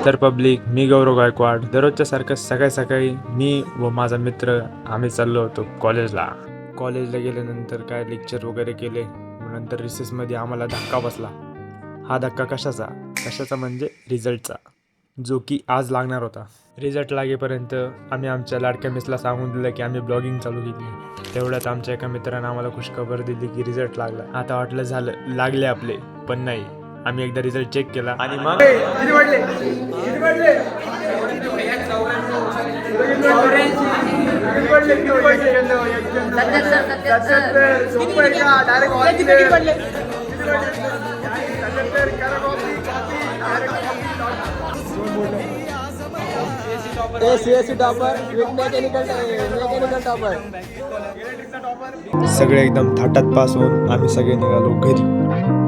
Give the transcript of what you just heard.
तर पब्लिक, मी गौरव गायकवाड. दररोजच्या सारखं सकाळी सकाळी मी व माझा मित्र आम्ही चाललो होतो कॉलेजला गेल्यानंतर काय लेक्चर वगैरे केले. नंतर रिसेसमध्ये आम्हाला धक्का बसला. हा धक्का कशाचा म्हणजे रिझल्टचा, जो की आज लागणार होता. रिझल्ट लागेपर्यंत आम्ही आमच्या लाडक्या मिसला सांगून दिलं की आम्ही ब्लॉगिंग चालू केली. तेवढ्यात आमच्या एका मित्रानं आम्हाला खुशखबर दिली की रिझल्ट लागला. आता वाटलं झालं, लागले आपले, पण नाही. आम्ही एकदा रिझल्ट चेक केला आणि मग सगळे एकदम थाटात पास होऊन आम्ही सगळे निघालो घरी.